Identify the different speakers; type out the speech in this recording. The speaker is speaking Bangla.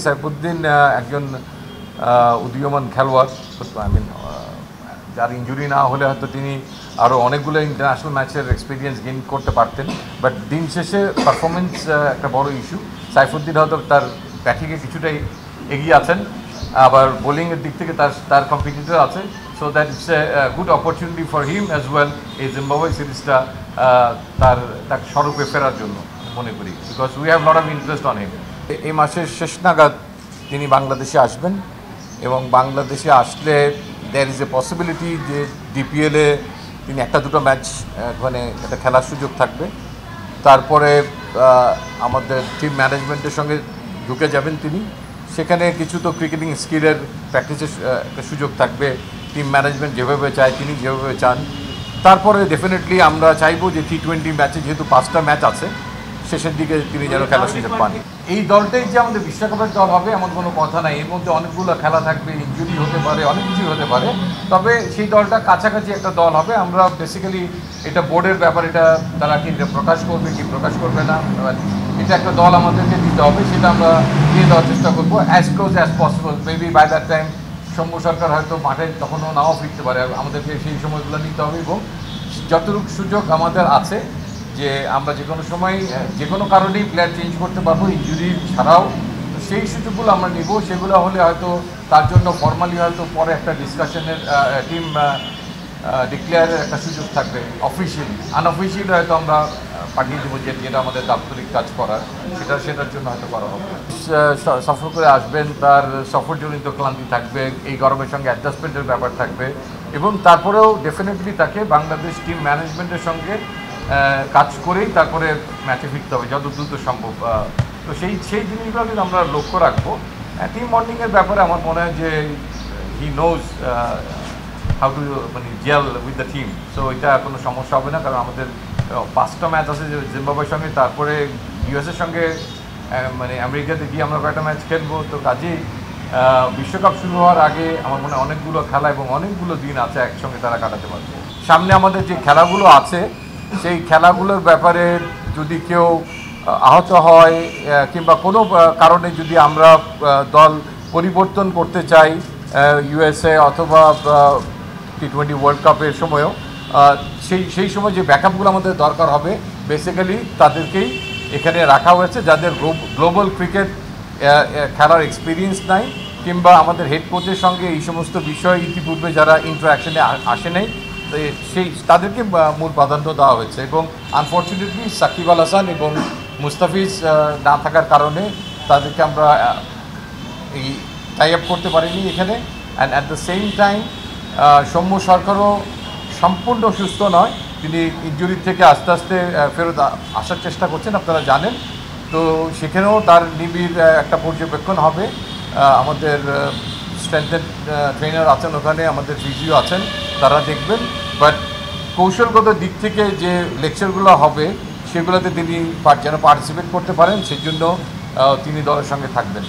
Speaker 1: সাইফুদ্দিন একজন উদীয়মান খেলোয়াড়। যার ইনজুরি না হলে হয়তো তিনি আরও অনেকগুলো ইন্টারন্যাশনাল ম্যাচের এক্সপিরিয়েন্স গেইন করতে পারতেন, বাট দিন শেষে পারফরমেন্স একটা বড় ইস্যু। সাইফুদ্দিন হয়তো তার ব্যাটিংয়ে কিছুটাই এগিয়ে আছেন, আবার বোলিংয়ের দিক থেকে তার কম্পিটিটর আছে। So that it's a good opportunity for him as well এই জিম্বাবুয়ে সিরিজটা তার স্বরূপে ফেরার জন্য মনে করি, because we have lot of interest on him. এই মাসের শেষ নাগাদ তিনি বাংলাদেশে আসবেন, এবং বাংলাদেশে আসলে দেয়ার ইজ এ পসিবিলিটি যে ডিপিএলে তিনি একটা দুটো ম্যাচ ওখানে একটা খেলার সুযোগ থাকবে। তারপরে আমাদের টিম ম্যানেজমেন্টের সঙ্গে ঢুকে যাবেন তিনি, সেখানে কিছু তো ক্রিকেটিং স্কিলের প্র্যাকটিসের একটা সুযোগ থাকবে। টিম ম্যানেজমেন্ট যেভাবে চায়, তিনি যেভাবে চান। তারপরে ডেফিনেটলি আমরা চাইবো যে T20 ম্যাচে, যেহেতু 5টা ম্যাচ আছে, শেষের দিকে তিনি যেন খেলার সুযোগ পান। এই দলটাই যে আমাদের বিশ্বকাপের দল হবে এমন কোনো কথা নাই। এর মধ্যে অনেকগুলো খেলা থাকবে, ইনজুরি হতে পারে, অনেক কিছুই হতে পারে। তবে সেই দলটা কাছাকাছি একটা দল হবে। আমরা বেসিক্যালি এটা বোর্ডের ব্যাপার, এটা তারা কি প্রকাশ করবে কি প্রকাশ করবে না, এটা একটা দল আমাদেরকে দিতে হবে, সেটা আমরা দিয়ে দেওয়ার চেষ্টা করবো as close as possible. Maybe by that time Shambhu Sarkar হয়তো মাঠে তখনও নাও ফিরতে পারে। আমাদেরকে সেই সময়গুলো নিতে হবে, এবং যতটুকু সুযোগ আমাদের আছে যে আমরা যে কোনো সময় যে কোনো কারণেই প্লেয়ার চেঞ্জ করতে পারবো, ইনজুরি ছাড়াও। তো সেই সুযোগগুলো আমরা নিব। সেগুলো হলে হয়তো তার জন্য ফর্মালি হয়তো পরে একটা ডিসকাশনের টিম ডিক্লেয়ারের একটা সুযোগ থাকবে। অফিসিয়ালি আনঅফিসিয়ালি হয়তো আমরা পাঠিয়ে দেবো, যেটা আমাদের দাপ্তরিক কাজ করার, সেটার জন্য হয়তো করা হবে। সফর করে আসবেন, তার সফরজনিত ক্লান্তি থাকবে, এই গরমের সঙ্গে অ্যাডজাস্টমেন্টের ব্যাপার থাকবে, এবং তারপরেও ডেফিনেটলি তাকে বাংলাদেশ টিম ম্যানেজমেন্টের সঙ্গে কাজ করেই তারপরে ম্যাচে ফিরতে হবে যত দ্রুত সম্ভব। তো সেই জিনিসগুলো কিন্তু আমরা লক্ষ্য রাখবো। টিম বন্ডিংয়ের ব্যাপারে আমার মনে হয় যে he knows how to gel with the team. So এটা কোনো সমস্যা হবে না, কারণ আমাদের 5টা ম্যাচ আছে জিম্বাবুয়ের সঙ্গে, তারপরে ইউএসের সঙ্গে আমেরিকাতে গিয়ে আমরা কয়েকটা ম্যাচ খেলবো। তো কাজেই বিশ্বকাপ শুরু হওয়ার আগে আমার মনে হয় অনেকগুলো খেলা এবং অনেকগুলো দিন আছে একসঙ্গে তারা কাটাতে পারবে। সামনে আমাদের যে খেলাগুলো আছে, সেই খেলাগুলোর ব্যাপারে যদি কেউ আহত হয় কিংবা কোনো কারণে যদি আমরা দল পরিবর্তন করতে চাই ইউএসএ অথবা T20 ওয়ার্ল্ড কাপের সময়ও, সেই সময় যে ব্যাকআপগুলো আমাদের দরকার হবে, বেসিক্যালি তাদেরকেই এখানে রাখা হয়েছে, যাদের গ্লোবাল ক্রিকেট খেলার এক্সপিরিয়েন্স নাই, কিংবা আমাদের হেড কোচের সঙ্গে এই সমস্ত বিষয় ইতিপূর্বে যারা ইন্টারাকশনে আসে নাই, তাদেরকে মূল প্রাধান্য দেওয়া হয়েছে। এবং আনফর্চুনেটলি সাকিব আল হাসান এবং মুস্তাফিজ না থাকার কারণে তাদেরকে আমরা এই টাই আপ করতে পারিনি এখানে। And at the same time Soumya সরকারও সম্পূর্ণ সুস্থ নয়, তিনি ইনজুরি থেকে আস্তে আস্তে ফেরত আসার চেষ্টা করছেন, আপনারা জানেন। তো সেখানেও তার নিবিড় একটা পর্যবেক্ষণ হবে। আমাদের স্ট্রেংথেন ট্রেনার আছেন ওখানে, আমাদের ফিজিও আছেন, তারা দেখবেন। বাট কৌশলগত দিক থেকে যে লেকচারগুলো হবে সেগুলোতে তিনি যেন পার্টিসিপেট করতে পারেন, সেজন্য তিনি দলের সঙ্গে থাকবেন।